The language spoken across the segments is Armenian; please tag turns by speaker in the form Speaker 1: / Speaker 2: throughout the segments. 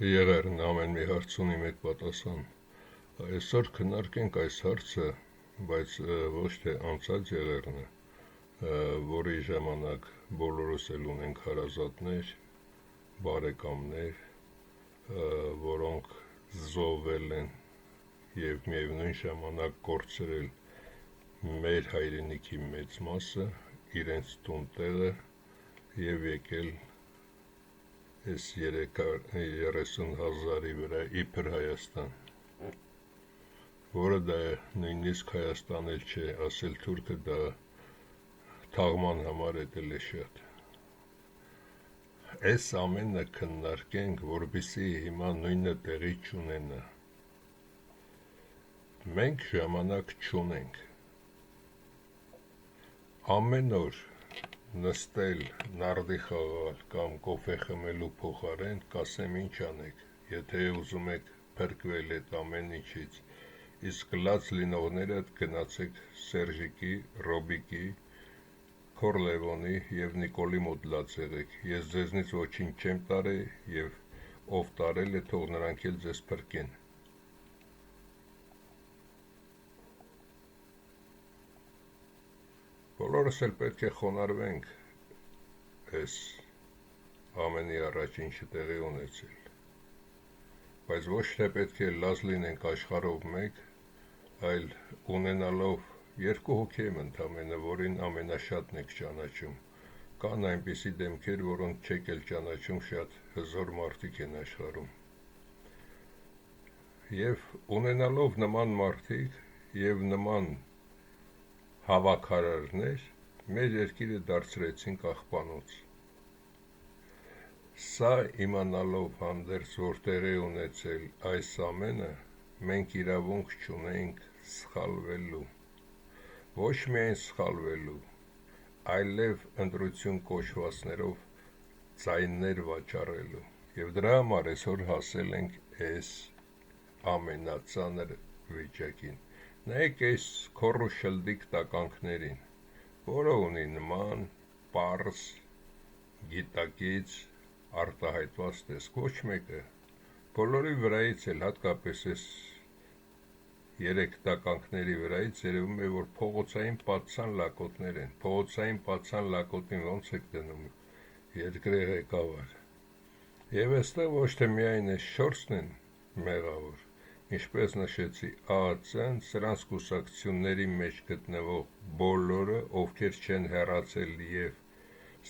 Speaker 1: Եղերն ամեն մի հարց ունի մեկ պատասխան։ Այսօր քննարկենք այս հարցը, բայց ոչ թե անցած եղերնը, որի ժամանակ բոլորս էլ ունենք հարազատներ, բարեկամներ, որոնք զոհվել են եւ միևնույն ժամանակ կորցրել մեր հայրենիքի մեծ մասը, իրենց տուն տեղը եւ եկել այս 30,000-ի վրա իբր Հայաստան, որը դա նույնիսկ Հայաստան էլ չէ, ասել թուրքը դա թաղման համար էտել է շատ։ Այս ամենը քննարկենք, որպեսզի հիմա նույնը տեղի չունենա։ Մենք ժամանակ չունենք։ Ամեն օր նստել, նարդի խաղալ կամ կոֆե խմելու փոխարեն կասեմ ինչ անեք, եթե ուզում եք փրկվել այդ ամեն ինչից, իսկ լաց լինողները գնացեք Սերժիկի, Ռոբիկի, Քորլևոնի եւ Նիկոլի մոտ լաց եղեք, ես ձեզնից ոչինչ չեմ տարել եւ ով տարել է թող նրանք էլ ձեզ փրկեն։ Բոլորս էլ պետք է խոնարհվենք այս ամենի առաջ ինչը տեղի ունեցել, բայց ոչ թե պետք է լաց լինենք աշխարհով մեկ, այլ ունենալով երկու հոգի եմ ընդամենը, որին ամենաշատն եք ճանաչում, կան այնպիսի դեմքեր, որոնք չեք էլ ճանաչում, շատ հզոր մարդիկ են աշխարհում, եւ ունենալով նման մարդիկ եւ նման հավաքարարներ, մեր երկիրը դարձրեցին աղբանոց։ Սա իմանալով հանդերձ որ տեղի ունեցել այս ամենը, մենք իրավունք չունենք սխալվելու, ոչ միայն սխալվելու, այլև ընտրություն կոչվածներով ձայներ վաճառելու, եւ դրա համար այսօր հասել ենք այս ամենածանր վիճակին։ Նայեք այս քոռու շլդիկ տականքներին, որը ունի նման, պարզ, գիտակից, արտահայտված տեսք, ոչ մեկը, բոլորի վրայից էլ, հատկապես այս 3 տականքների վրայից երևում է, որ փողոցային պատցան լակոտներ են, փողոցային պատցան լակոտին ոնց եք դնում երկրի ղեկավար, եւ այստեղ ոչ թե միայն այս 4-ն են մեղավոր, ինչպես նշեցի, ԱԱՑ-ն, սրանց կուսակցությունների մեջ գտնվող բոլորը, ովքեր չեն հեռացել եւ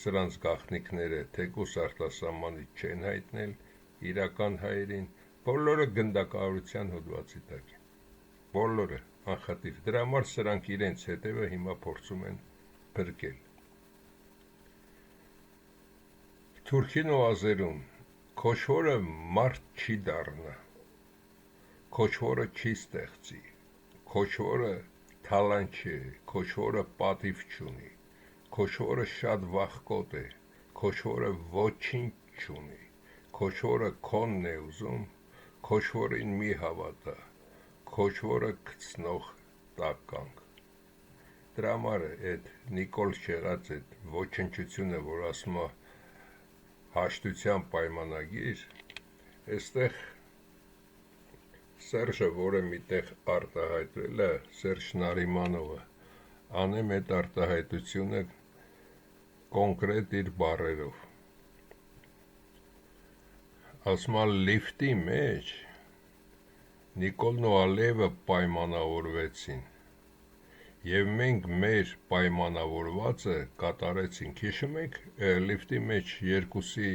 Speaker 1: սրանց գաղտնիքները թեկուս արտասահմանից չեն հայտնել իրական հայերին, բոլորը գնդակահարության հոդվածի տակ են, բոլորը անխտիր, դրա համար սրանք իրենց հետևը հիմա փորձում են փրկել։ Թուրքին ու ազերուն քոչվորը մարդ չի դառնա, քոչվորը չի ստեղծի, քոչվորը թալանտ չէ, քոչվորը պատիվ չունի, քոչվորը շատ վախկոտ է, քոչվորը ոչինչ չունի, քոչվորը քոնն է ուզում, քոչվորին մի հավատա, քոչվորը գցնող տականք։ Դրա համար այդ Նիկոլ չեղած այդ ոչնչությունը, որ ասում է հաշտության պայմանագիր, այստեղ Սերժը, որը միտեղ արտահայտվել է, Սերժ Նարիմանովը, անեմ այդ արտահայտությունը կոնկրետ իր բառերով։ Ասում է լիֆտի մեջ Նիկոլն ու Ալիևը պայմանավորվեցին, եւ մենք մեր պայմանավորվածը կատարեցինք, հիշում եք, լիֆտի մեջ երկուսի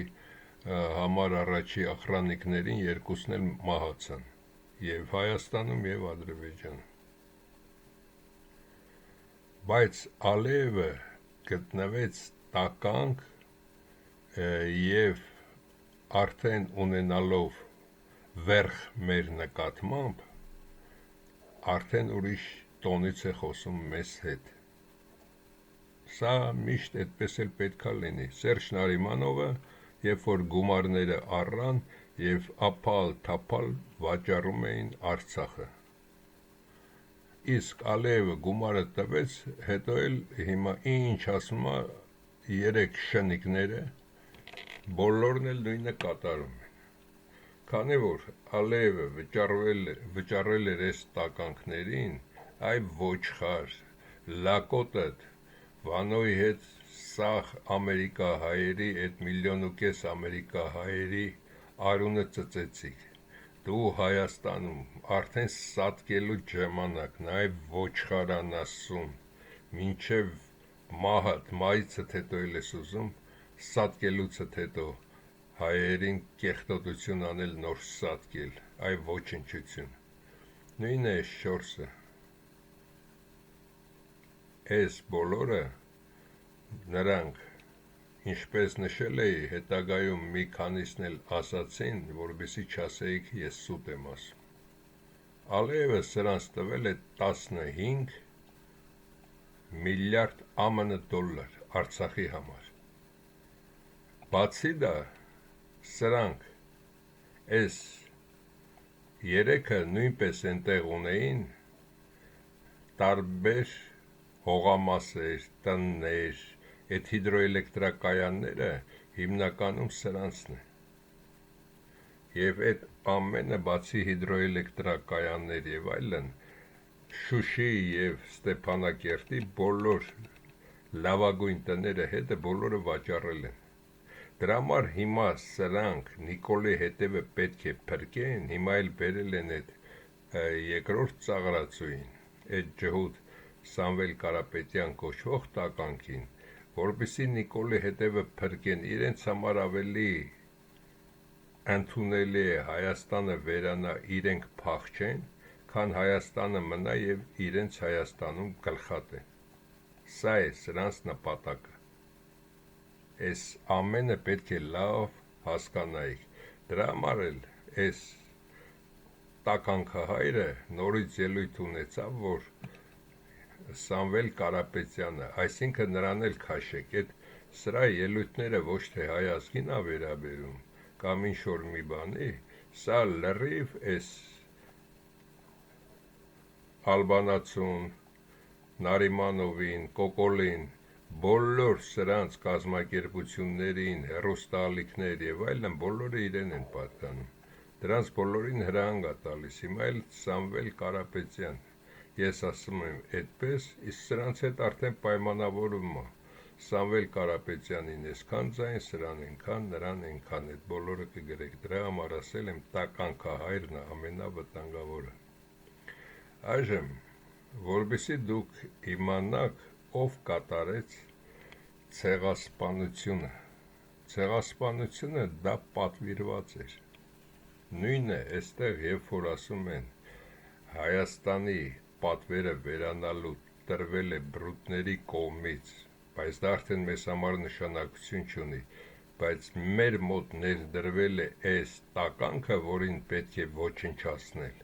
Speaker 1: համար առաջի ախրանիկներին երկուսն էլ մահացան, եւ Հայաստանում եւ Ադրբեջանում, բայց Ալիևը գտնվեց տականք եւ արդեն ունենալով վերխ մեր նկատմամբ, արդեն ուրիշ տոնից է խոսում մեզ հետ։ Սա միշտ այդպես էլ պետքա լինի։ Սերժ Նարիմանովը, երբ որ գումարները առան եւ ափալ-թափալ վաճառում էին Արցախը, իսկ Ալիևը գումարը տվեց, հետո էլ հիմա ինչ ասում է 3 շնիկները, բոլորն էլ նույնը կատարում են։ քանի որ Ալիևը վճարել էր այս տականքներին, այ ոչխար, լակոտդ, Վանոյի հետ սաղ ամերիկահայերի, այդ 1,5 միլիոն ամերիկահայերի արունը ծծեցիք, դու Հայաստանում արդեն սատկելու ժամանակն, այ ոչխարան ասում, մինչև մահիցդ հետո էլ ես ուզում, սատկելուցդ հետո հայերին կեղտոտություն անել, նոր սատկել, այ ոչնչություն, նույնը ես 4-ը, այս բոլորը նրանք, ինչպես նշել էի, հետագայում մի քանիսն էլ ասացին, որպեսզի չասեիք ես սուտ եմ ասում, Ալիևը սրանց տվել է 15 միլիարդ ԱՄՆ դոլար Արցախի համար, բացի դա սրանք այս 3-ը նույնպես ենտեղ ունեին տարբեր հողամասեր, տններ, այդ հիդրոէլեկտրակայանները հիմնականում սրանցն է և այդ ամենը բացի հիդրոէլեկտրակայաններ և այլն Շուշի և Ստեփանակերտի բոլոր լավագույն տները հետը բոլորը վաճառել են Դրա համար հիմա սրանք Նիկոլի հետևը պետք է փրկեն, հիմա էլ բերել են այդ երկրորդ ծաղրածուին, այդ ջհուդ Սամվել Կարապետյան կոչվող տականքին, որպեսզի Նիկոլի հետևը փրկեն, իրենց համար ավելի ընդունելի է Հայաստանը վերանա իրենք փախչեն, քան Հայաստանը մնա և իրենց Հայաստանում գլխատեն, սա է սրանց նպատակը Այս ամենը պետք է լավ հասկանայիք, դրա համար էլ այս տականքահայրը նորից ելույթ ունեցավ, որ Սամվել Կարապետյանը, այսինքն նրան էլ քաշեք, այդ սրա ելույթները ոչ թե հայ ազգին ա վերաբերում, կամ ինչ-որ մի բանի, սա լրիվ այս Ալբանացուն, Նարիմանովին, Կոկոլին, բոլոր սրանց կազմակերպություններին, հեռուստաալիքներ և այլն բոլորը իրեն են պատկանում, դրանց բոլորին հրահանգ ա տալիս, հիմա էլ Սամվել Կարապետյան, ես ասում եմ այդպես, իսկ սրանց հետ արդեն պայմանավորվում ա, Սամվել Կարապետյանին այսքան ձայն, սրան ենքան, նրան ենքան, այդ բոլորը կգրեք, դրա համար ասել եմ տականքահայրն ա ամենավտանգավորը, այժմ, որպեսզի դուք իմանաք, ով կատարեց ցեղասպանությունը դա պատվիրված էր, նույնը այստեղ երբ որ ասում են Հայաստանի պատվերը վերանալու տրվել է բրուտների կողմից, բայց դա արդեն մեզ համար նշանակություն չունի, բայց մեր մոտ ներդրվել է այս տականքը, որին պետք է ոչնչացնել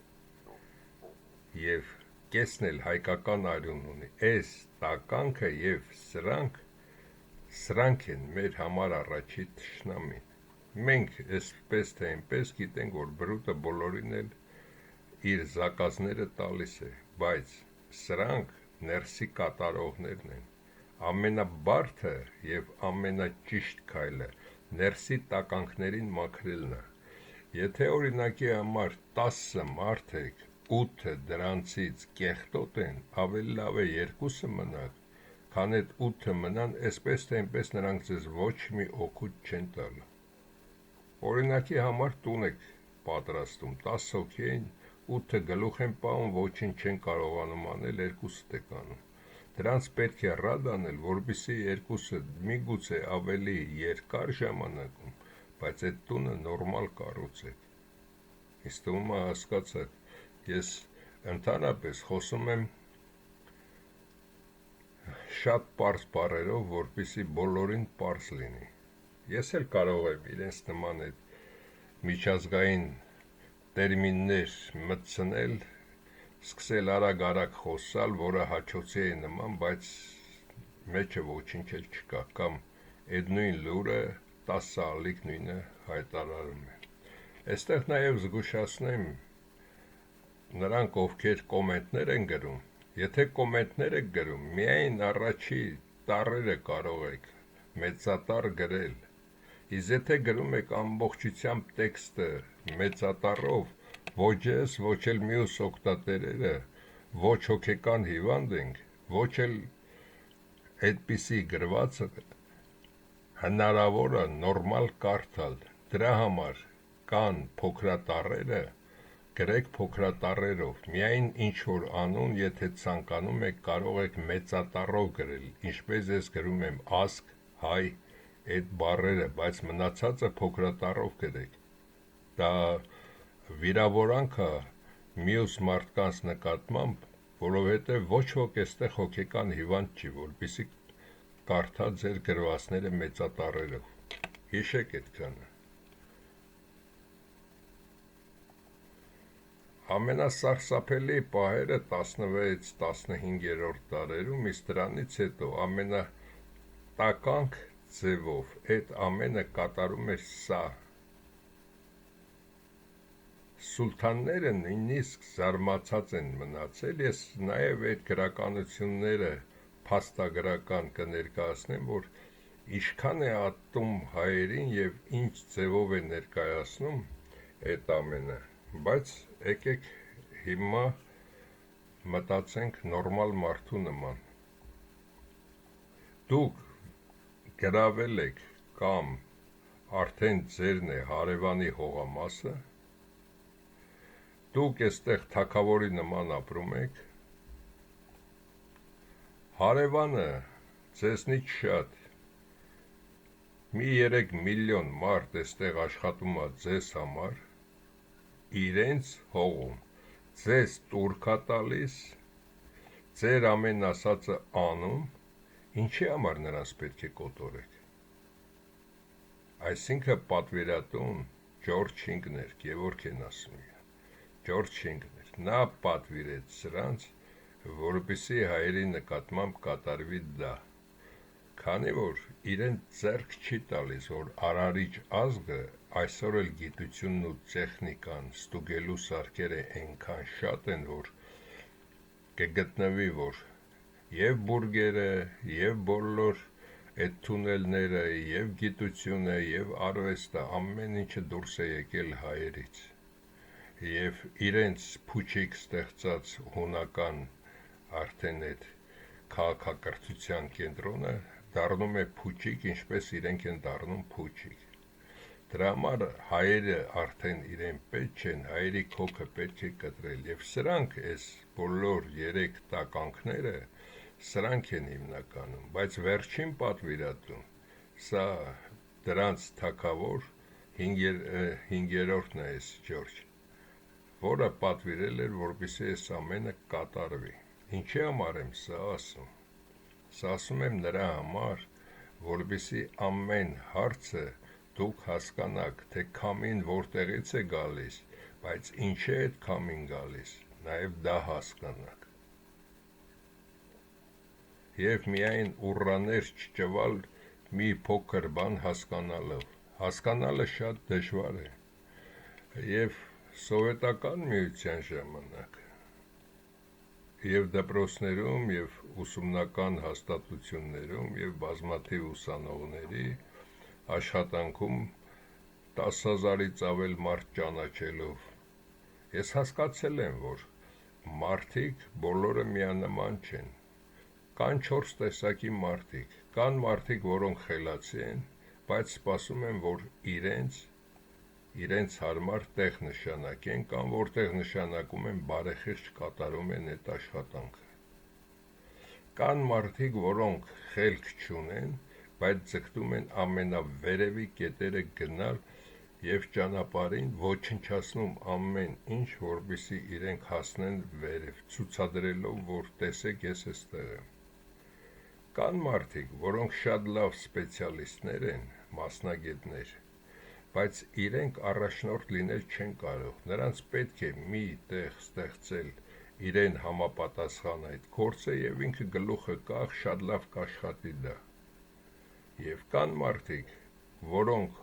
Speaker 1: և կեսն էլ հայկական արյուն ունի, այս տականքը և սրանք են մեր համար առաջի թշնամին, մենք այսպես թե այնպես գիտենք, որ բրուտը բոլորին էլ իր զակազները տալիս է, բայց սրանք ներսի կատարողներն են, ամենաբարդը և ամենաճիշտ քայլը ներսի տականքներին մաքրելն է, եթե օրինակի համար 10 մարդ եք, 8 դրանցից կեղտոտ են, ավելի լավ է 2 մնաք, քան այդ 8 մնան, այսպես թե այնպես նրանք ձեզ ոչ մի օգուտ չեն տալու, օրինակի համար տուն եք պատրաստում, 10 հոգի են, 8 գլուխ են պահում, ոչինչ չեն կարողանում անել, 2-դ եք անում, դրանց պետք է ռադ անել, որպեսզի 2-ը միգուցե ավելի երկար ժամանակում, բայց այդ տունը նորմալ կառուցեք, ինձ թվում է հասկացաք, ես ընդհանրապես խոսում եմ շատ պարզ բառերով, որպեսզի բոլորին պարզ լինի, ես էլ կարող եմ իրենց նման այդ միջազգային տերմիններ մտցնել, սկսել արագ խոսալ, որը հաչոցի է նման, բայց մեջը ոչինչ էլ չկա, կամ այդ նույն լուրը 10 ալիք նույնը հայտարարում է, այստեղ նաև զգուշացնեմ նրանք, ովքեր կոմենտներ են գրում, եթե կոմենտներ եք գրում, միայն առաջի տառերը կարող եք մեծատառ գրել, Իսկ եթե գրում եք ամբողջությամբ տեքստը մեծատառով, ոչ ես, ոչ էլ մյուս օգտատերերը, ոչ հոգեկան հիվանդ ենք, ոչ էլ այդպիսի գրված հնարավոր է նորմալ կարդալ, դրա համար կան փոքրատառերը, գրեք փոքրատառերով, միայն ինչ-որ անուն, եթե ցանկանում եք, կարող եք մեծատառով գրել, ինչպես ես գրում եմ ասկ, հայ, այդ բառերը, բայց մնացածը փոքրատառով գրեք, դա վիրավորանք է մյուս մարդկանց նկատմամբ, որովհետև ոչ ոք էստեղ հոգեկան հիվանդ չի, որպեսզի կարդա ձեր գրվածները մեծատառերով, հիշեք այդքանը։ Ամենասարսափելի պահերը 16-15-րդ դարերում, իսկ դրանից հետո ամենատականք ձևով այդ ամենը կատարում էր սա։ Սուլթանները նույնիսկ զարմացած են մնացել, ես նաև այդ գրականությունները փաստագրական կներկայացնեմ, որ ինչքան է ատում հայերին և ինչ ձևով է ներկայացնում այդ ամենը, բայց եկեք հիմա մտածենք նորմալ մարդու նման։ Դուք գրավել եք կամ արդեն ձերն է հարևանի հողամասը, դուք էստեղ թագավորի նման ապրում եք, հարևանը ձեզնից շատ, մի 3 միլիոն մարդ էստեղ աշխատում է ձեզ համար, իրենց հողում, ձեզ տուրք է տալիս, ձեր ամեն ասածը անում, ինչի համար նրանց պետք է կոտորեք։ Այսինքն պատվիրատուն Ջորջ Հինգն էր, Գևորգ են ասում, Ջորջ Հինգն էր, նա պատվիրեց սրանց, որպեսզի հայերի նկատմամբ կատարվի դա, քանի որ իրեն ձեռք չի տալիս, որ արարիչ ազգը այսօր էլ գիտությունն ու տեխնիկան, ստուգելու սարքերը այնքան շատ են, որ կգտնվի, որ և բուրգերը, և բոլոր այդ թունելները, և գիտությունը, և արվեստը, ամեն ինչը դուրս է եկել հայերից, և իրենց փուչիկ ստեղծած հունական արդեն այդ քաղաքակրթության կենտրոնը դառնում է փուչիկ, ինչպես իրենք են դառնում փուչիկ։ Դրա համար հայերը արդեն իրեն պետք չեն, հայերի քոքը պետք է կտրել, և սրանք այս բոլոր 3 տականքները, սրանք են հիմնականում, բայց վերջին պատվիրատուն, սա դրանց թագավոր 5-րդն է այս Ջորջ, որը պատվիրել էր, որպեսզի այս ամենը կատարվի։ Ինչի համար եմ սա ասում։ Սա ասում եմ նրա համար, որպեսզի ամեն հարցը դուք հասկանաք, թե քամին որտեղից է գալիս, բայց ինչ է այդ քամին գալիս, նաև դա հասկանաք։ Եվ միայն ուռաներ չճվալ մի փոքր բան հասկանալով, հասկանալը շատ դժվար է, և սովետական միության ժամանակ, և դպրոցներում, և ուսումնական հաստատություններում, և բազմաթիվ ուսանողների աշխատանքում 10,000-ից ավել մարդ ճանաչելով, ես հասկացել եմ, որ մարդիկ բոլորը միանման չեն, կան 4 տեսակի մարդիկ, կան մարդիկ, որոնք խելացի են, բայց սպասում են, որ իրենց հարմար տեղ նշանակեն, կամ որտեղ նշանակում են բարեխիղճ կատարում են այդ աշխատանքը։ Կան մարդիկ, որոնք խելք չունեն, բայց ձգտում են ամենավերևի կետերը գնալ և ճանապարհին ոչնչացնում ամեն ինչ, որպեսզի իրենք հասնեն վերև, ցուցադրելով, որ տեսեք ես էստեղ եմ։ Կան մարդիկ, որոնք շատ լավ սպեցիալիստներ են, մասնագետներ, բայց իրենք առաջնորդ լինել չեն կարող, նրանց պետք է մի տեղ ստեղծել իրեն համապատասխան այդ գործը և ինքը գլուխը կախ շատ լավ կաշխատի դա։ Եվ կան մարդիկ, որոնք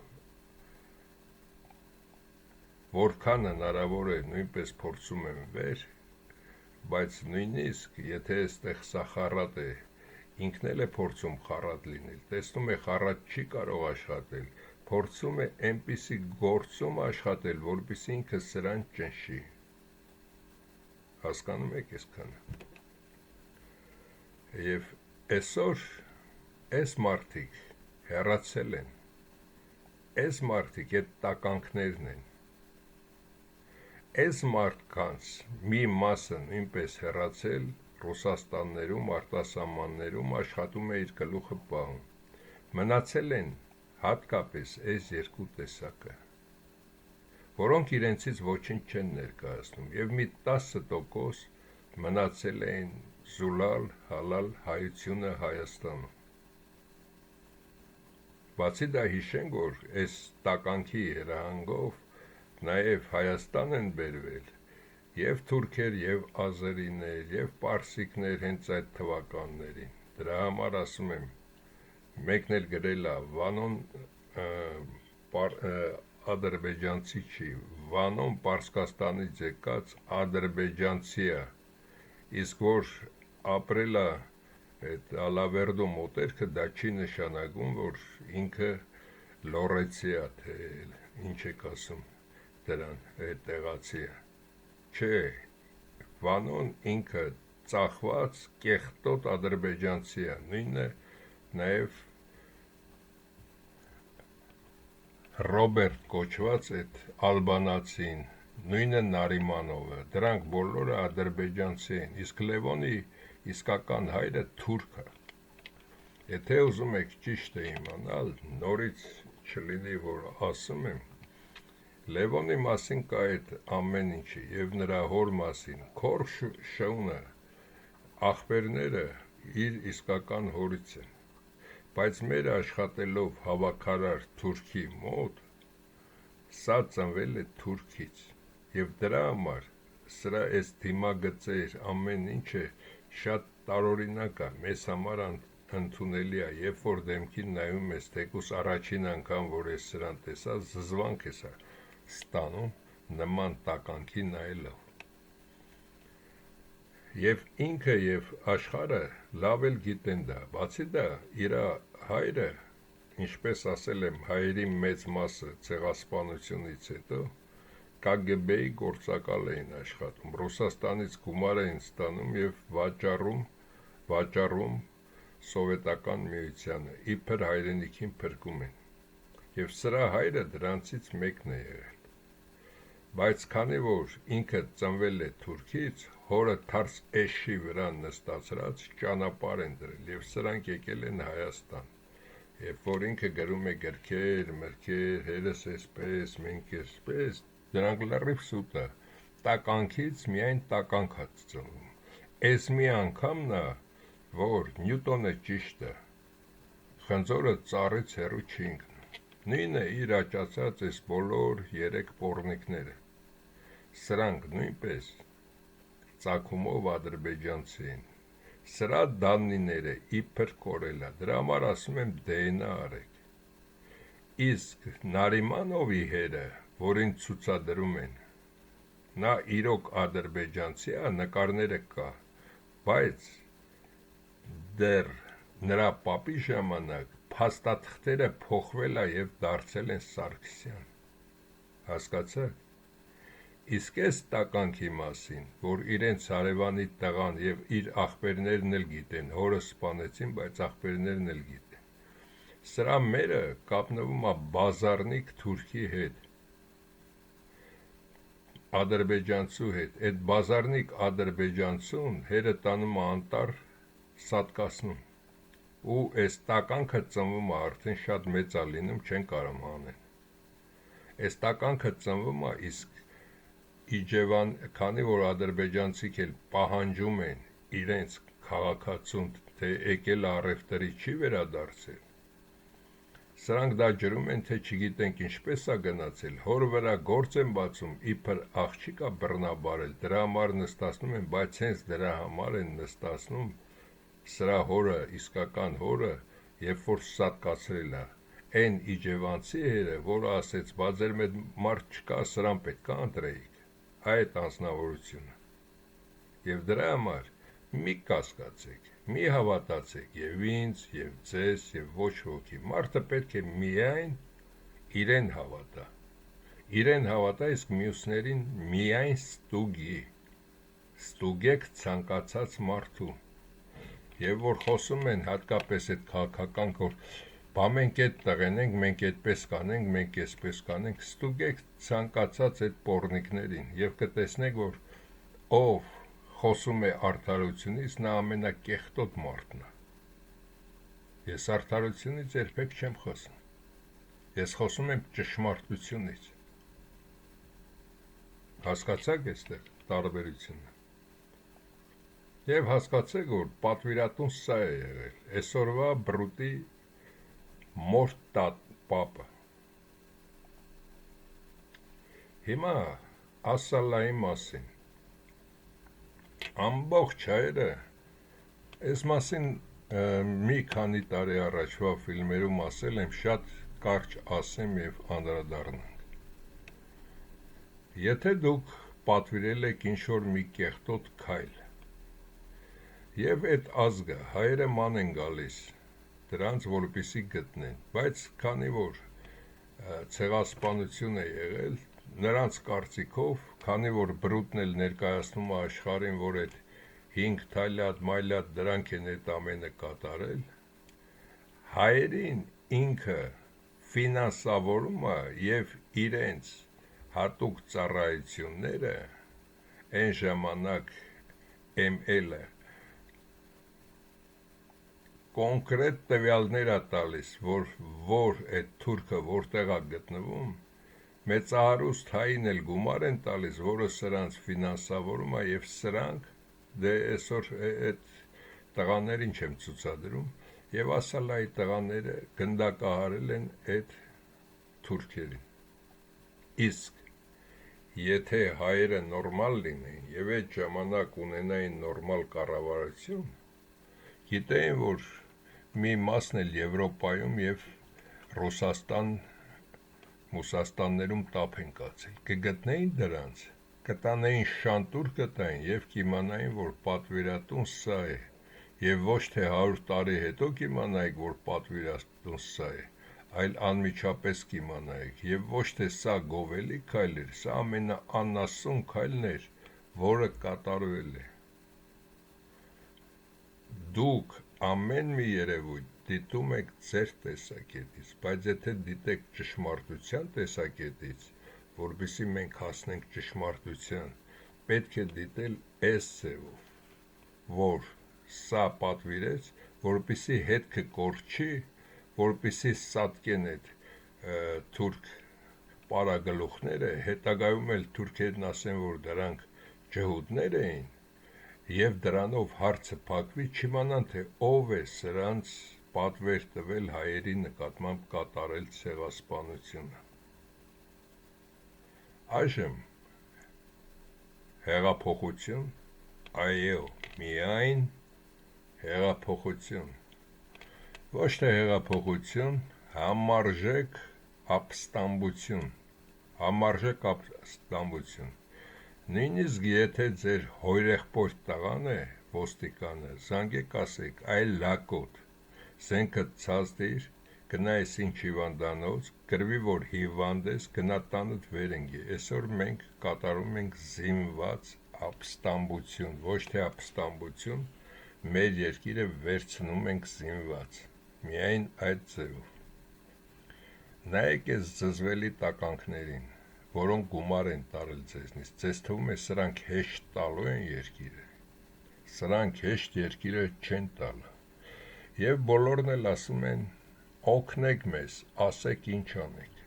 Speaker 1: որքան հնարավոր է նույնպես փորձում են վեր, բայց նույնիսկ եթե այստեղ սա խառատ է, ինքն էլ է փորձում խառատ լինել, տեսնում է խառատ չի կարող աշխատել, փորձում է այնպիսի գործում աշխատել, որպեսզի ինքը սրան ճնշի։ Հասկանում եք այսքանը։ Եվ այսօր այս մարդիկ հեռացել են, այս մարդիկ այդ տականքներն են, այս մարդկանց մի մասը նույնպես հեռացել Ռուսաստաններում, արտասահմաններում աշխատում է իր գլուխը պահում, մնացել են հատկապես այս երկու տեսակը, որոնք իրենցից ոչինչ չեն ներկայացնում, և մի 10% մնացել են զուլալ, հալալ հայությունը Հայաստանում։ Բացի դա հիշենք, որ այս տականքի հրահանգով նաև Հայաստան են բերվել և թուրքեր, և ազերիներ, և պարսիկներ հենց այդ թվականներին, դրա համար ասում եմ, մեկն էլ գրել է, Վանոն ադրբեջանցի չի, Վանոն Պարսկաստանից եկած ադրբեջանցի է, իսկ որ ապրել է այդ Ալավերդո մոտերքը, դա չի նշանակում, որ ինքը լոռեցի է, թե ինչ եք ասում դրան, այդ տեղացի է, չէ, Վանոն ինքը ծախված կեղտոտ ադրբեջանցի է, նույնը նաև Ռոբերտ կոչված այդ ալբանացին, նույնը Նարիմանովը, դրանք բոլորը ադրբեջանցի են, իսկ Լևոնի իսկական հայրը թուրք է։ Եթե ուզում եք ճիշտը իմանալ, նորից չլինի, որ ասում եմ, Լևոնի մասին կա այդ ամեն ինչի, և նրա հոր մասին, Քորշ Շունը, աղբերները իր իսկական հորից են, բայց մեր աշխատելով հավաքարար թուրքի մոտ, սա ծնվել է թուրքից, և դրա համար սրա այս դիմագծեր ամեն ինչը շատ տարօրինակ է, մեզ համար ընդունելի է, երբ որ դեմքին նայում ես, թեկուզ առաջին անգամ, որ ես սրան տեսա, զզվանք ես ստանում նման տականքի նայելով։ Եվ ինքը և աշխարհը լավ էլ գիտեն դա, բացի դա, իր հայրը, ինչպես ասել եմ, հայերի մեծ մասը ցեղասպանությունից հետո KGB-ի գործակալ էին աշխատում, Ռուսաստանից գումար էին ստանում և վաճառում Սովետական Միությանը, իբր հայրենիքին փրկում են, և սրա հայրը դրանցից մեկն է եղել, բայց քանի որ ինքը ծնվել է Թուրքից, հորը թարս էշի վրա նստացրած ճանապարհ են դրել, և սրանք եկել են Հայաստան, երբ որ ինքը գրում է գրքեր, մրգեր, հերս էսպես, մենք էսպես, դրանք լրիվ սուտ է, տականքից միայն տականք է ծնվում, այս մի անգամն է, որ Նյուտոնը ճիշտ է, խնձորը ծառից հեռու չի ընկնում, նույնը իր աճացած այս բոլոր 3 պոռնիկները, սրանք նույնպես ծագումով ադրբեջանցի են, սրա դաննիները իբր կորել է, դրա համար ասում եմ DNA արեք, իսկ Նարիմանովի հերը, որին ցուցադրում են, նա իրոք ադրբեջանցի է, նկարները կա, բայց դեռ նրա պապի ժամանակ փաստաթղթերը փոխվել է և դարձել են Սարգսյան, հասկացաք, իսկ այս տականքի մասին, որ իրենց հարևանի տղան և իր աղբերներն էլ գիտեն, հորը սպանեցին, բայց աղբերներն էլ գիտեն, սրա մերը կապնվում է բազարնիկ թուրքի հետ, ադրբեջանցու հետ, այդ բազարնիկ ադրբեջանցուն հերը տանում է անտառ սատկացնում, ու այս տականքը ծնվում է արդեն շատ մեծ է լինում, չեն կարող անեն, այս տականքը ծնվում է, իսկ Իջևան, քանի որ ադրբեջանցիք էլ պահանջում են իրենց քաղաքացուն, թե եկել առևտրի չի վերադարձել, սրանք դա ջրում են, թե չգիտենք ինչպես է գնացել, հոր վրա գործ են բացում, իբր աղջիկա բռնաբարել, դրա համար նստացնում են, բայց հենց դրա համար են նստացնում սրա հորը, իսկական հորը, երբ որ սատկացրել է, այն իջևանցի հերը, որը ասեց, բա ձեր մեծ մարդ չկա, սրան պետք է ընտրեիք, այդ անձնավորությունը, և դրա համար մի կասկածեք, մի հավատացեք և ինձ, և ձեզ, և ոչ ոքի, մարդը պետք է միայն իրեն հավատա, իսկ մյուսներին միայն ստուգի, ստուգեք ցանկացած մարդու, եւ որ խոսում են հատկապես այդ քաղաքական, որ բա մենք այդ տղեն ենք, մենք այդպես կանենք, մենք այսպես կանենք, ստուգեք ցանկացած այդ պոռնիկներին եւ կտեսնեք, որ ով խոսում է արդարությունից, նա ամենակեղտոտ մարդն է։ Ես արդարությունից երբեք չեմ խոսում։ Ես խոսում եմ ճշմարտությունից։ Հասկացաք այստեղ տարբերությունը։ Եվ հասկացեք, որ պատվիրատուն սա է եղել, այսօրվա բրուտի մորտ պապը։ Հիմա Ասալայի մասին։ Ամբողջ հայերը այս մասին մի քանի տարի առաջվա ֆիլմերում ասել եմ, շատ կարճ ասեմ եւ անդրադառնանք։ Եթե դուք պատվիրել եք ինչ-որ մի կեղտոտ քայլ, եւ այդ ազգը հայերը ման են գալիս դրանց որպեսի գտնեն, բայց քանի որ ցեղասպանություն է եղել, նրանց կարծիքով, քանի որ բրուտն էլ ներկայացնում է աշխարհին, որ այդ 5 թալյատ, մայլյատ դրանք են այդ ամենը կատարել, հայերին ինքը ֆինանսավորում է եւ իրենց հատուկ ծառայությունները այն ժամանակ ML-ը կոնկրետ տվյալներ է տալիս, որ այդ թուրքը որտեղ է գտնվում, մեծահարուստ հային էլ գումար են տալիս, որը սրանց ֆինանսավորում է եւ սրանք դե այսօր այդ տղաներին չեմ ցուցադրում եւ Ասալայի տղաները գնդակահարել են այդ թուրքերին։ Իսկ եթե հայերը նորմալ լինեին եւ այդ ժամանակ ունենային նորմալ կառավարություն, գիտեին, որ մի մասն էլ Եվրոպայում եւ Ռուսաստան, Մուսաստաններում տափ են կացել, կգտնեին դրանց, կտանեին շանտուր կտային եւ կիմանային, որ պատվիրատուն սա է, եւ ոչ թե 100 տարի հետո կիմանայիք, որ պատվիրատուն սա է, այլ անմիջապես կիմանայիք, եւ ոչ թե սա գովելի քայլ էր, սա ամենաանասուն քայլն էր, որը կատարվել է։ Դուք ամեն մի երևույթ դիտում եք ձեր տեսակետից, բայց եթե դիտեք ճշմարտության տեսակետից, որպեսզի մենք հասնենք ճշմարտության, պետք է դիտել այս ձևով, որ սա պատվիրեց, որպեսզի հետքը կորչի, որպեսզի սատկեն այդ թուրք պարագլուխները, հետագայում էլ թուրքերն ասեն, որ դրանք ջհուդներ էին, եւ դրանով հարցը փակվի, չիմանան, թե ով է սրանց պատվեր տվել հայերի նկատմամբ կատարել ցեղասպանությունը։ Այժմ հեղափոխություն, այո, միայն հեղափոխություն, ոչ թե հեղափոխություն, համարժեք ապստամբություն, նույնիսկ եթե ձեր հորեղբոր տղան է ոստիկանը, զանգեք ասեք, այլ լակոտ, զենքը ցածդիր, գնա այսինչ հիվանդանոց, գրվի, որ հիվանդ ես, գնա տանդ վերենգի, այսօր մենք կատարում ենք զինված ապստամբություն, ոչ թե ապստամբություն, մեր երկիրը վերցնում ենք զինված, միայն այդ ձևով։ Նայեք այս զզվելի տականքներին, որոնք գումար են տարել ձեզնից, ձեզ թվում է սրանք հեշտ տալու են երկիրը, սրանք հեշտ երկիրը չեն տալը, եւ բոլորն էլ ասում են, օգնեք մեզ, ասեք ինչ անենք,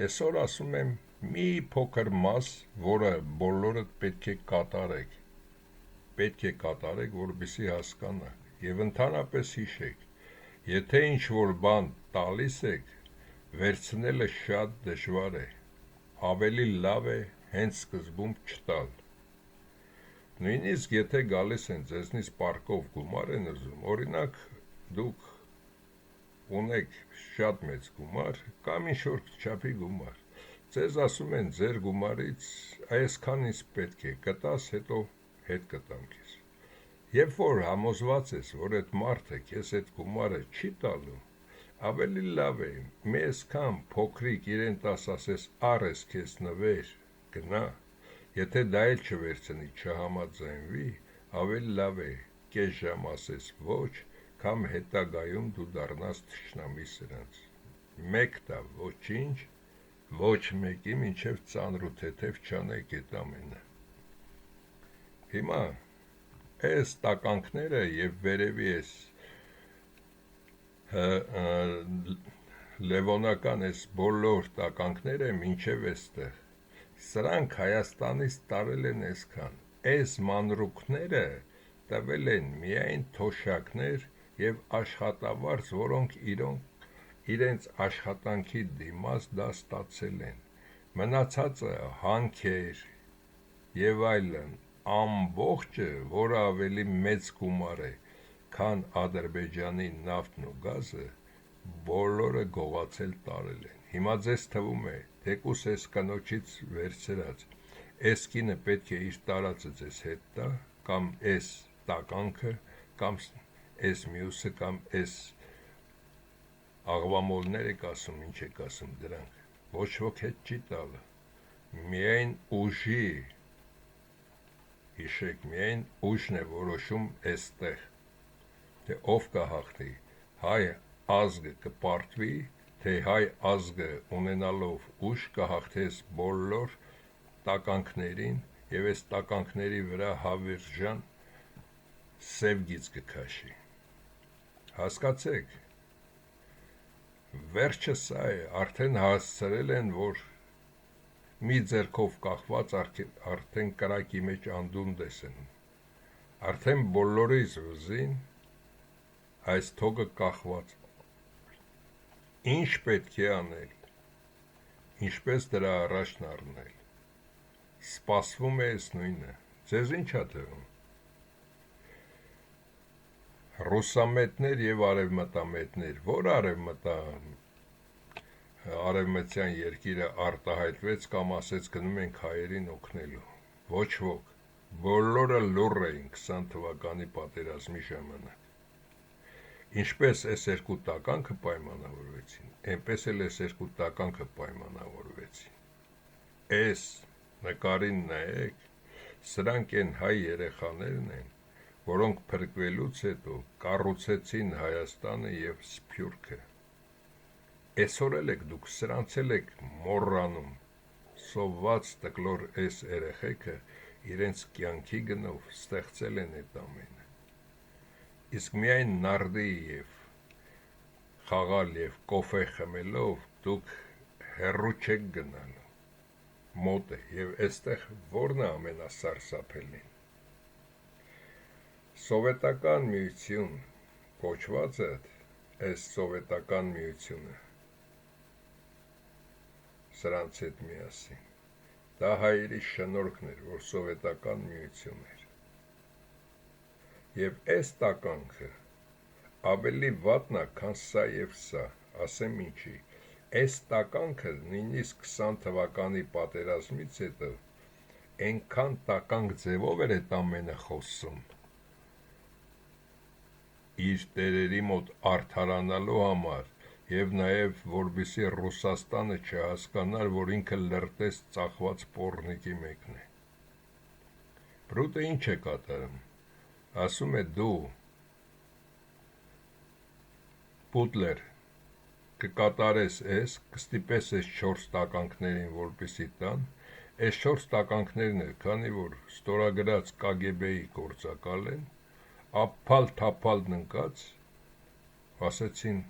Speaker 1: այսօր ասում եմ, մի փոքր մաս, որը բոլորդ պետք է կատարեք, որպեսզի հասկանաք, եւ ընդհանրապես հիշեք, եթե ինչ-որ բան տալիս եք, վերցնելը շատ դժվար է, ավելի լավ է հենց սկզբում չտալ։ Նույնիսկ եթե գալիս են ձեզնից պարկով գումար են ուզում, օրինակ դուք ունեք շատ մեծ գումար կամ ինչ-որ չափի գումար, ձեզ ասում են ձեր գումարից այսքան ինձ պետք է, կտաս, հետո հետ կտամ քեզ։ Երբ որ համոզված ես, որ այդ մարդը քեզ այդ գումարը չի տալու, ավելի լավ է մեզ քան փոքրիկ իրեն տաս ասես արես քեզ նվեր գնա, եթե դա էլ չվերցնի չհամաձայնվի, ավելի լավ է կես ժամ ասես ոչ, կամ հետագայում դու դառնաս թշնամի սրանց, մեկ տա ոչինչ, ոչ մեկի մինչև ծանր ու թեթև չանեք էդ ամենը։ Հիմա այս տականքները և վերևի ես լևոնական այս բոլոր տականքները մինչև էստեղ, սրանք Հայաստանից տարել են այսքան, այս մանրուքները տվել են միայն թոշակներ և աշխատավարձ, որոնք իրենց աշխատանքի դիմաց դա ստացել են, մնացածը հանքեր և այլն, ամբողջը, որը ավելի մեծ գումար է, քան Ադրբեջանի նավթն ու գազը, բոլորը գողացել տարել են։ Հիմա ձեզ թվում է, թեկուս այս կնոջից վերցրած, այս կինը պետք է իր տարածը ձեզ հետ տա, կամ այս տականքը, կամ այս մյուսը, կամ այս աղվամոլներ եք ասում, ինչ եք ասում դրանք, ոչ ոք հետ չի տալը, միայն ուժի, հիշեք, միայն ուժն է որոշում էստեղ, թե ով կհաղթի, հայ ազգը կպարտվի, թե հայ ազգը ունենալով ուժ կհաղթես բոլոր տականքներին և այս տականքների վրա հավերժան սև գիծ կքաշի, հասկացեք, վերջը սա է, արդեն հասցրել են, որ մի ձեռքով կախված արդեն կրակի մեջ անդունդես են, արդեն բոլորիս վզին այս թոգը կախված, ինչ պետք է անել, ինչպես դրա առաջն առնել, սպասվում է այս նույնը, ձեզ ինչ ա թվում, ռուսամետներ և արևմտամետներ, որ արևմտյան երկիրը արտահայտվեց կամ ասեց գնում ենք հայերին օգնելու, ոչ ոք, բոլորը լուռ էին 20 թվականի պատերազմի ժամանակ, ինչպես այս երկու տականքը պայմանավորվեցին, այնպես էլ այս երկու տականքը պայմանավորվեցին, այս նկարին նայեք, սրանք են հայ երեխաներն են, որոնք փրկվելուց հետո կառուցեցին Հայաստանը և Սփյուռքը, այսօր էլ եք դուք սրանց էլ եք մոռանում, սովված տկլոր այս երեխեքը իրենց կյանքի գնով ստեղծել են այդ ամենը, իսկ միայն նարդի և խաղալ և կոֆե խմելով դուք հեռու չեք գնալու, մոտ է և այստեղ որն է ամենասարսափելին, սովետական միություն կոչվածը, այս սովետական միությունը, սրանց հետ միասին, դա հայերի շնորհքն էր, որ սովետական միություն էր, և այս տականքը ավելի վատն է, քան սա և սա, ասեմ ինչի, այս տականքը նույնիսկ 20 թվականի պատերազմից հետո այնքան տականք ձևով էր այդ ամենը խոսում, իր տերերի մոտ արդարանալու համար և նաև որպեսզի Ռուսաստանը չհասկանար, որ ինքը լրտես ծախված պոռնիկի մեկն է, Բրուտը ինչ է կատարում, ասում է դու Պուտլեր կկատարես ես, կստիպես այս 4 տականքներին, որպեսզի տան, այս 4 տականքներն էլ, քանի որ ստորագրած կագեբեի գործակալ են, ափալ-թափալ ննկած, ասեցին,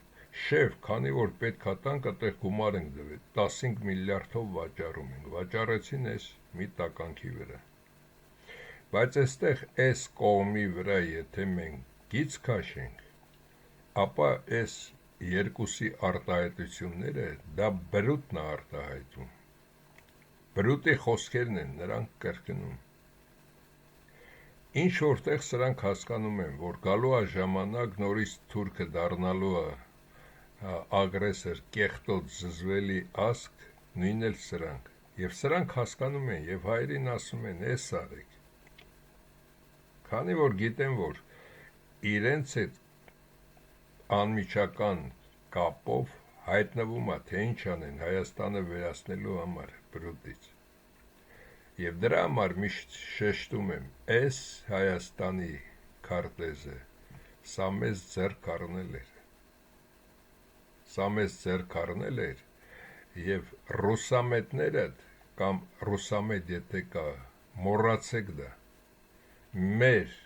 Speaker 1: շև, քանի որ պետք է տանք, այդտեղ գումար ենք տվել, 15 միլիարդով վաճառում ենք, վաճառեցին այս մի տականքի վրա, բայց այստեղ այս կողմի վրա, եթե մենք գիծ քաշենք, ապա այս երկուսի արտահայտությունները, դա բրուտն է արտահայտում, բրուտի խոսքերն են նրանք կրկնում, ինչ որտեղ սրանք հասկանում են, որ գալու է ժամանակ նորից թուրքը դառնալու է ագրեսոր, կեղտոտ, զզվելի ազգ, նույնն էլ սրանք, և սրանք հասկանում են և հայերին ասում են էս արեք, քանի որ գիտեն, որ իրենց այդ անմիջական կապով հայտնվում է, թե ինչ անեն Հայաստանը վերացնելու համար բրուտից։ Եվ դրա համար միշտ շեշտում եմ, այս Հայաստանի քարտեզը սա մեզ ձեռք առնել էր։ Սա մեզ ձեռք առնել էր եւ ռուսամետները կամ ռուսամետ եթե կա, մոռացեք դա։ Մեր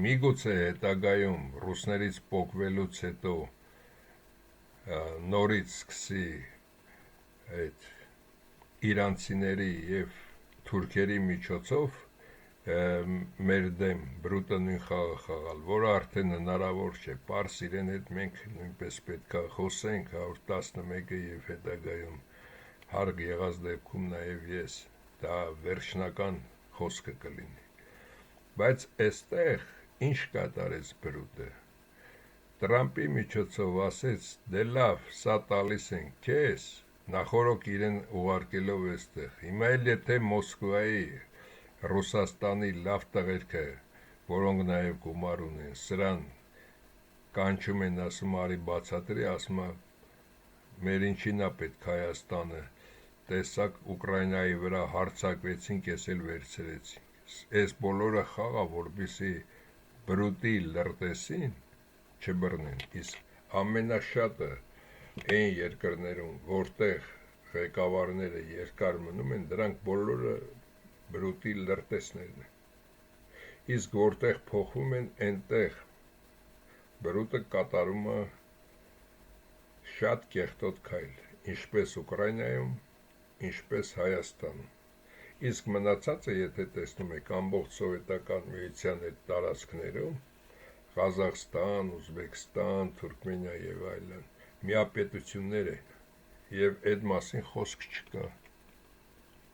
Speaker 1: միգուցե հետագայում ռուսներից պոկվելուց հետո նորից սկսի այդ իրանցիների եւ թուրքերի միջոցով մեր դեմ բրուտը նույն խաղը խաղալ, որը արդեն հնարավոր չէ, պարզ իրեն հետ մենք նույնպես պետք է խոսենք 111-ը եւ հետագայում հարկ եղած դեպքում նաեւ ես, դա վերջնական խոսքը կլինի, բայց այստեղ ինչ կատարեց բրուտը, Տրամպի միջոցով ասեց, դե լավ, սա տալիս են քեզ, նախորոք իրեն ուղարկելով այստեղ, հիմա էլ եթե Մոսկվայի Ռուսաստանի լավ տղերքը, որոնք նաև գումար ունեն, սրան կանչում են, ասում արի բացատրի, ասում մեր ինչին է պետք Հայաստանը, տեսակ Ուկրաինայի վրա հարձակվեցինք, ես էլ վերցրեցինք, այս բոլորը խաղա, որպեսզի բրուտի լրտեսին չբռնեն, իսկ ամենաշատը այն երկրներում, որտեղ ղեկավարները երկար մնում են, դրանք բոլորը բրուտի լրտեսներն են, իսկ որտեղ փոխվում են, այնտեղ բրուտը կատարում է շատ կեղտոտ քայլ, ինչպես Ուկրաինայում, ինչպես Հայաստանում, իսկ մնացածը, եթե տեսնում եք ամբողջ սովետական միության այդ տարածքներում, Ղազախստան, Ուզբեկստան, Թուրքմենիա եւ այլն, միապետություններ են, եւ այդ մասին խոսք չկա,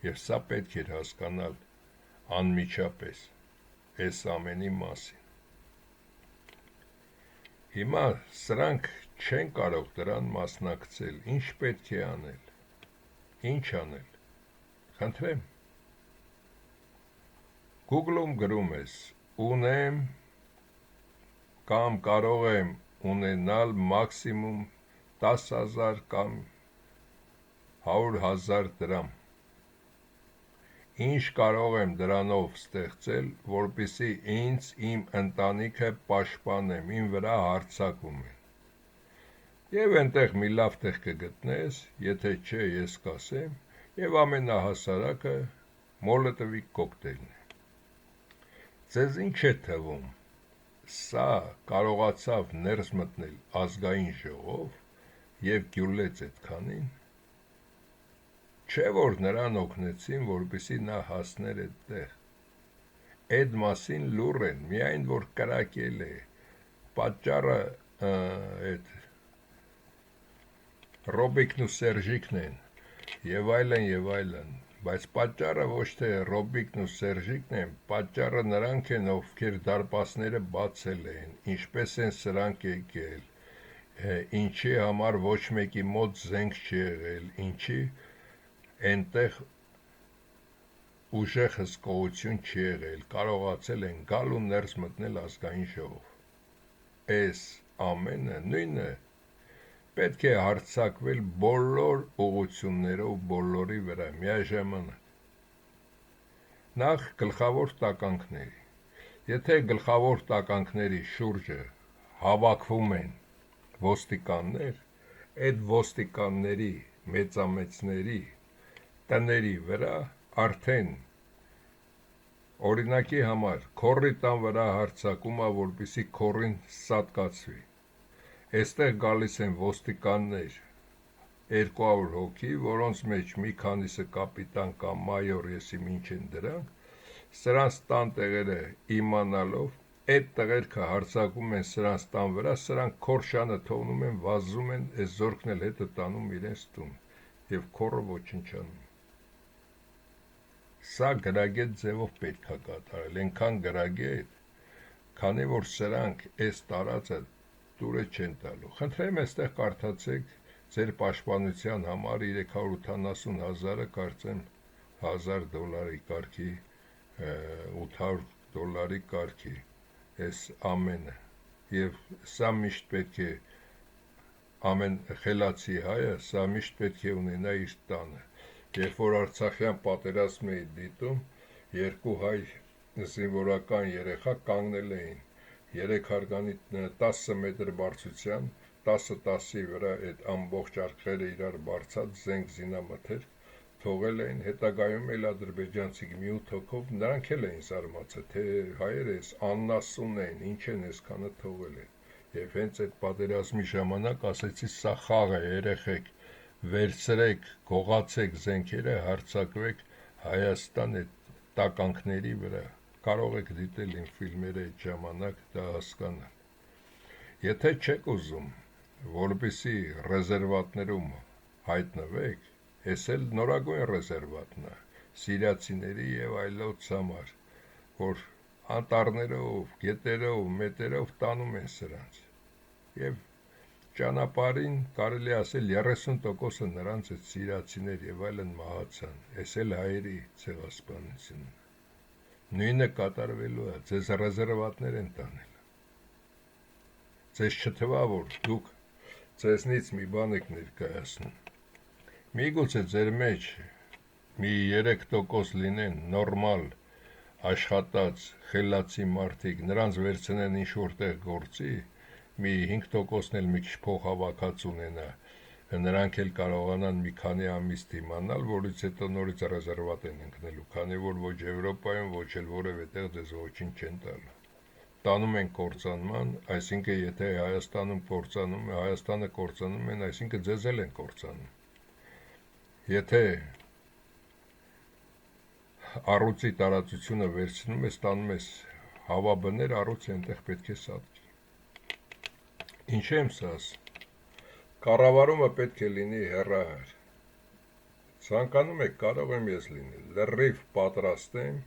Speaker 1: եւ սա պետք էր հասկանալ անմիջապես այս ամենի մասին։ Հիմա սրանք չեն կարող դրան մասնակցել, ինչ պետք է անել, ինչ անել, խնդրեմ, Google-ում գրում ես, ունեմ կամ կարող եմ ունենալ մաքսիմում 10,000 կամ 100,000 դրամ, ինչ կարող եմ դրանով ստեղծել, որպեսզի ինձ իմ ընտանիքը պաշտպանեմ, իմ վրա հարձակվում են, եւ այնտեղ մի լավ տեղ կգտնես, եթե չէ, ես կասեմ, եւ ամենահասարակը մոլոտովի կոկտեյլն է, ձեզ ինչ է թվում, սա կարողացավ ներս մտնել ազգային ժողով եւ գյուլեց այդքանին, չէ որ նրան օգնեցին, որպեսզի նա հասներ այդտեղ, այդ մասին լուր են, միայն որ կրակել է, պատճառը այդ Ռոբիկն ու Սերժիկն են, եւ այլն, բայց պատճառը ոչ թե Ռոբիկն ու Սերժիկն են, պատճառը նրանք են, ովքեր դարպասները բացել են, ինչպես են սրանք եկել, ինչի համար ոչ մեկի մոտ զենք չի եղել, ինչի այնտեղ ուժեղ հսկողություն չի եղել, կարողացել են գալ ու ներս մտնել ազգային ժողով, այս ամենը նույնը պետք է հարձակվել բոլոր ուղղություններով բոլորի վրա միաժամանակ, նախ գլխավոր տականքների, եթե գլխավոր տականքների շուրջը հավաքվում են ոստիկաններ, այդ ոստիկանների մեծամեծների տների վրա արդեն օրինակի համար քորի տան վրա հարձակում է, որպեսզի քորին սատկացվի, այստեղ գալիս են ոստիկաններ 200 հոգի, որոնց մեջ մի քանիսը կապիտան կամ մայոր, եսի ինչ են դրանք, սրանց տան տեղերը իմանալով, այդ տղերքը հարձակում են սրանց տան վրա, սրանք քորշանը թողնում են, վազում են, այս զորքն էլ հետը տանում իրենց տուն, եւ քորը ոչնչանում, սա գրագետ ձևով պետք է կատարել, այնքան գրագետ, քանի որ սրանք այս տարածը դուրը չեն տալու, խնդրեմ այստեղ կարդացեք ձեր պաշտպանության համար 380,000-ը կարծեմ $1,000 կարգի, $800 կարգի, այս ամենը, եւ սա միշտ պետք է ամեն խելացի հայը սա միշտ պետք է ունենա իր տանը։ Երբ որ Արցախյան պատերազմն էի դիտում, երկու հայ զինվորական երեխա կանգնել էին 3 հարգանի 10 մետր բարձրության, 10-10-ի վրա այդ ամբողջ արկղերը իրար բարձած զենք զինամթեր թողել էին, հետագայում էլ ադրբեջանցիք մի 8 հոգով նրանք էլ էին զարմացել, թե հայերը էս աննասուն էին, ինչ են այսքանը թողել են։ Եվ հենց այդ պատերազմի ժամանակ ասեցի սա խաղ է, երեխեք, վերցրեք, գողացեք զենքերը, հարձակվեք Հայաստան այդ տականքների վրա։ Կարող եք դիտել իմ ֆիլմերը այդ ժամանակ դա հասկանալ։ Եթե չեք ուզում, որպեսի ռեզերվատներում հայտնվեք, Էս էլ նորագույն ռեզերվատնա, սիրիացիների և այլոց համար, որ անտառներով, գետերով, մետերով տանում են սրանց։ Եվ ճանապարհին կարելի ասել 30%-ը նրանց այդ սիրիացիներ և այլն մահացան, էս էլ հայերի ցեղասպանությունն։ Նույնը կատարվելու է, ձեզ ռեզերվատներ են տանել։ Ձեզ չթվա, որ դուք ձեզնից մի բան եք ներկայացնում։ Միգուցե ձեր մեջ մի 3% լինեն նորմալ աշխատած խելացի մարդիկ, նրանց վերցնեն ինչ-որ տեղ գործի, մի 5%-ն էլ մի քիչ փող հավաքած ունենա, նրանք էլ կարողանան մի քանի ամիս դիմանալ, որից հետո նորից ռեզերվատ են ընկնելու, քանի որ ոչ Եվրոպայում, ոչ էլ որևէ տեղ ձեզ ոչինչ չեն տալու։ Տանում են կործանման, այսինքն եթե Հայաստանը կործանում են, այսինքն ձեզ էլ են կործանում։ Եթե առուծի տարածությունը վերցնում ես, տանում ես հավաբներ, առուծը այնտեղ պետք է սատկի։ Ինչ եմ սա ասում։ Կառավարումը պետք է լինի հեռահար։ Ցանկանում եք, կարող եմ ես լինել, լրիվ պատրաստ եմ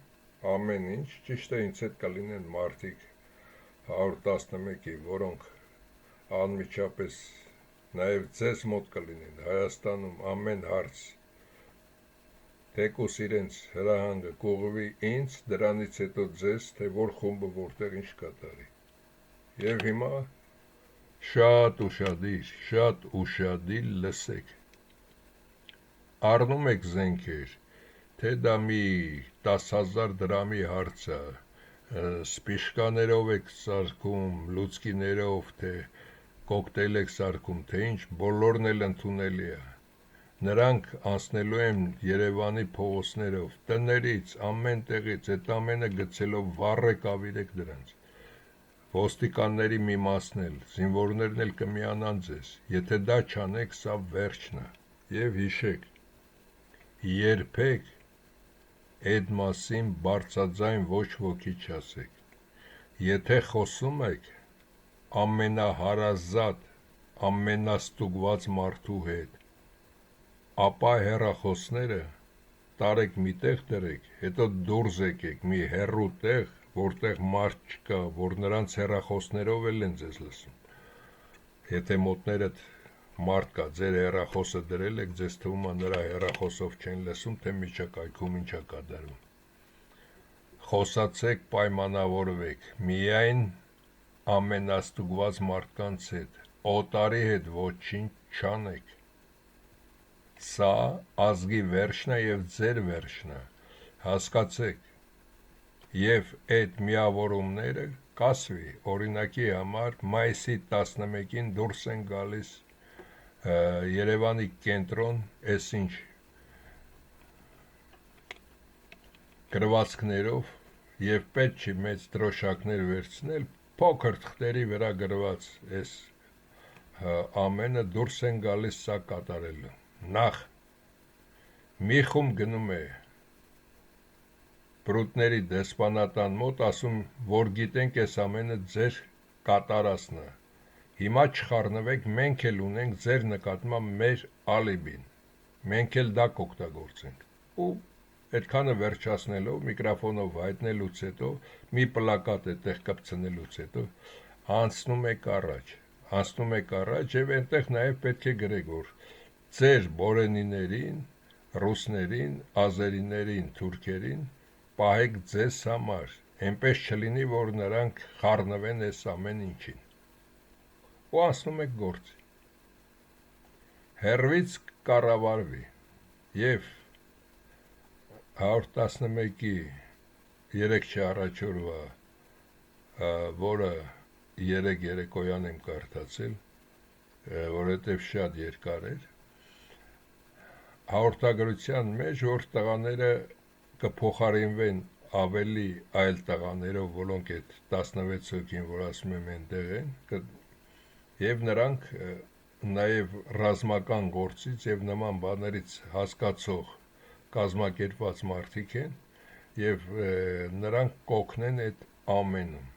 Speaker 1: ամեն ինչ, ճիշտ է ինձ հետ կլինեն մարդիկ 111-ի, որոնք անմիջապես նաև ձեզ մոտ կլինեն Հայաստանում ամեն հարց, թեկուս իրենց հրահանգը կուղղվի ինձ, դրանից հետո ձեզ, թե որ խումբը որտեղ ինչ կատարի։ Եվ հիմա շատ ուշադիր լսեք։ Առնում եք զենքեր, թե դա մի 10,000 դրամի հարց է, սպիշկաներով եք սարքում, լուցկիներով, թե կոկտեյլ եք սարքում, թե ինչ, բոլորն էլ ընդունելի է։ Նրանք անցնելու են Երևանի փողոցներով, տներից, ամեն տեղից, այդ ամենը գցելով վառեք, ավիրեք դրանց։ Ոստիկանների մի մասն էլ, զինվորներն էլ կմիանան ձեզ, եթե դա չանեք, սա վերջն է։ Եվ հիշեք, երբեք այդ մասին բարձրաձայն ոչ ոքի չասեք։ Եթե խոսում եք ամենահարազատ, ամենաստուգված մարդու հետ, ապա հեռախոսները տարեք մի տեղ դրեք, հետո դուրս եկեք մի հեռու տեղ, որտեղ մարդ չկա, որ նրանց հեռախոսներով էլ են ձեզ լսում։ Եթե մոտներդ մարդ կա, ձեր հեռախոսը դրել եք, ձեզ թվում է նրա հեռախոսով չեն լսում, թե միջակայքում ինչ է կատարվում։ Խոսացեք, պայմանավորվեք, միայն ամենաստուգված մարդկանց հետ, օտարի հետ ոչինչ չանեք։ Սա ազգի վերջն է և ձեր վերջն է, հասկացեք։ Եվ այդ միավորումները կասվի, օրինակի համար մայիսի 11-ին դուրս են գալիս Երևանի կենտրոն, էս ինչ գրվածքներով, և պետք չի մեծ դրոշակներ վերցնել, փոքր թղթերի վրա գրված էս ամենը դուրս են գալիս սա կատարելու։ Նախ մի խումբ գնում է Բրուտների դեսպանատան մոտ, ասում, որ գիտենք այս ամենը ձեր կատարածն է։ Հիմա չխառնվեք, մենք էլ ունենք ձեր նկատմամբ մեր ալիբին, մենք էլ դա կօգտագործենք։ Ու այդքանը վերջացնելով, միկրոֆոնով հայտնելուց հետո, մի պլակատ այդտեղ կպցնելուց հետո, անցնում եք առաջ և այնտեղ նաև պետք է գրեք, որ ձեր բորենիներին, ռուսներին, ազերիներին, թուրքերին պահեք ձեզ համար, այնպես չլինի, որ նրանք խառնվեն այս ամեն ինչին։ Ու անցնում եք գործի։ հեռվից կառավարվի և 111-ի 3 առաջորվա, որը 3 երեկոյան եմ կարդացել, որովհետև շատ երկար էր, հաղորդագրության մեջ, որ տղաները կփոխարինվեն ավելի այլ տղաներով, որոնք այդ 16 հոգին, որ ասում եմ այնտեղ են, և նրանք նաև ռազմական գործից և նման բաներից հասկացող կազմակերպված մարդիկ են և նրանք կօգնեն այդ ամենում։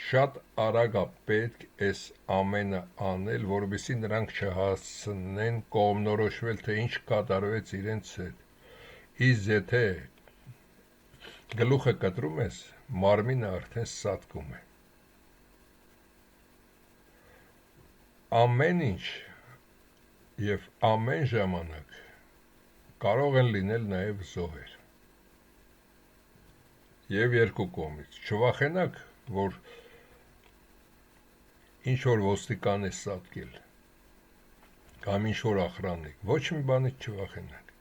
Speaker 1: Շատ արագ է պետք այս ամենը անել, որովհետեւ նրանք չհասցնեն կողմնորոշվել, թե ինչ կատարվեց իրենց հետ։ Իսկ եթե գլուխը կտրում ես, մարմինը արդեն սատկում է։ Ամեն ինչ և ամեն ժամանակ կարող են լինել նաև զոհեր։ Եվ երկու կողմից։ Չվախենաք, որ ինչ-որ ոստիկան է սատկել, կամ ինչ-որ ախրանник, ոչ մի բանից չվախենաք։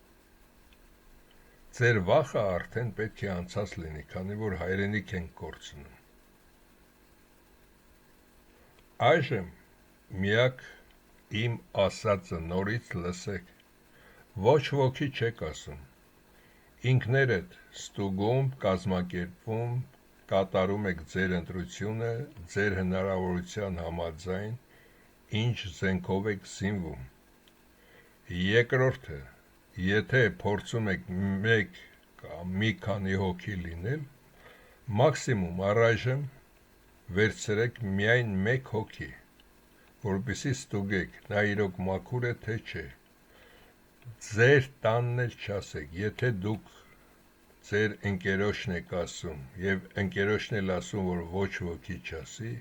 Speaker 1: Ձեր վախը արդեն պետք է անցած լինի, քանի որ հայրենիք ենք կորցնում։ Այժմ միակ իմ ասածը նորից լսեք, ոչ ոքի չեք ասում, ինքներդ ստուգում, կազմակերպում, կատարում եք ձեր ընտրությունը, ձեր հնարավորության համաձայն, ինչ զենքով եք զինվում։ Երկրորդը, եթե փորձում եք մեկ կամ մի քանի հոգի լինել, մաքսիմում առայժմ վերցրեք միայն մեկ հոգի, որպեսզի ստուգեք, նա իրոք մաքուր է, թե չէ։ Ձեր տանն էլ չասեք, եթե դուք ձեր ընկերոջն եք ասում, և ընկերոջն էլ ասում, որ ոչ ոքի չասի,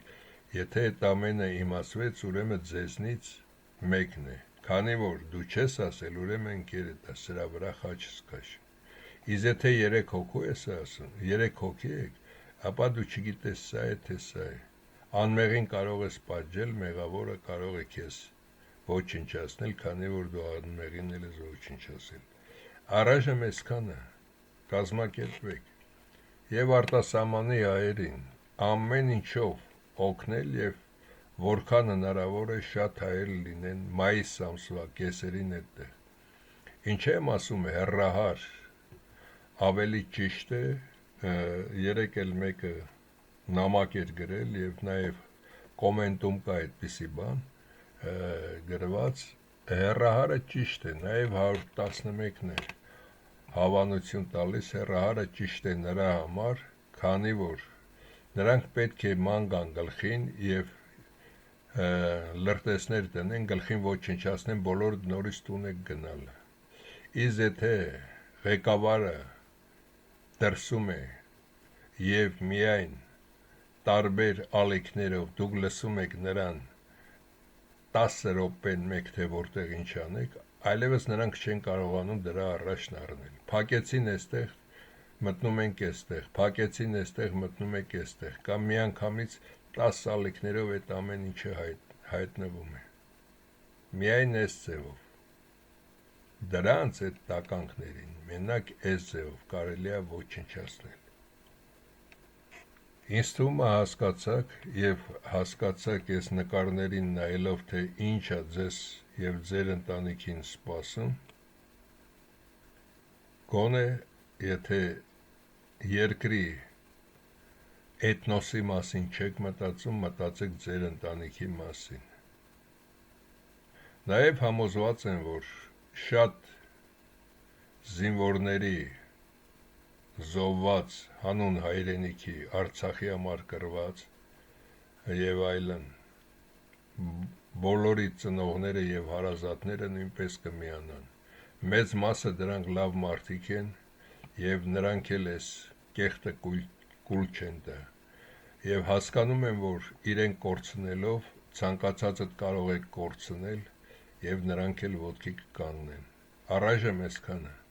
Speaker 1: եթե այդ ամենը իմացվեց, ուրեմն ձեզնից մեկն է, քանի որ դու չես ասել, ուրեմն ընկերդ է, սրա վրա խաչ սկաչ։ Իսկ եթե 3 հոգու ես ասում, 3 հոգի եք, ապա դու չգիտես սա է, թե սա է։ Անմեղին կարող ես պատժել, մեղավորը կարող է քեզ ոչնչացնել, քանի որ դու անմեղին էլ ես ոչնչացել։ Առայժմ այսքանը, կազմակերպվեք և արտասահմանի հայերին ամեն ինչով օգնել և որքան հնարավոր է շատ հայեր լինեն մայիս ամսվա կեսերին այդտեղ։ Ինչ եմ ասում հեռահար, ավելի ճիշտ է, երեկ էլ մեկը նամակ էր գրել և նաև կոմենտում կա այդպիսի բան գրված, հեռահարը ճիշտ է, նաև 111-ն է հավանություն տալիս, հեռահարը ճիշտ է նրա համար, քանի որ նրանք պետք է ման գան գլխին և լրտեսներ տնեն, գլխին ոչնչացնեն, բոլոր նորից տուն եք գնալ։ Իսկ եթե ղեկավարը դրսում է և միայն տարբեր ալիքներով դուք լսում եք նրան 10 րոպեն մեկ թե որտեղ ինչ անեք, այլևս նրանք չեն կարողանում դրա առաջն առնել։ Փակեցին այստեղ, մտնում ենք այստեղ, փակեցին այստեղ, մտնում եք այստեղ, կամ միանգամից 10 ալիքներով այդ ամեն ինչը հայտնվում է։ Միայն այս ձևով։ Դրանց այդ տականքներին մենակ այս ձևով կարելի է ոչնչացնել։ Ինձ թվում է հասկացաք և հասկացաք այս նկարներին նայելով, թե ինչ է ձեզ և ձեր ընտանիքին սպասում, գոնե եթե երկրի էթնոսի մասին չեք մտածում, մտածեք ձեր ընտանիքի մասին։ Նաև համոզված եմ, որ շատ զինվորների զոհված հանուն հայրենիքի, Արցախի համար կռված և այլն, բոլորի ծնողները և հարազատները նույնպես կմիանան։ Մեծ մասը դրանք լավ մարդիկ են և նրանք էլ այս կեղտը կուլ չեն տա և հասկանում են, որ իրենք կորցնելով ցանկացածդ կարող եք կորցնել և նրանք էլ ոտքի կկանգնեն։ Առայժմ այսքանը։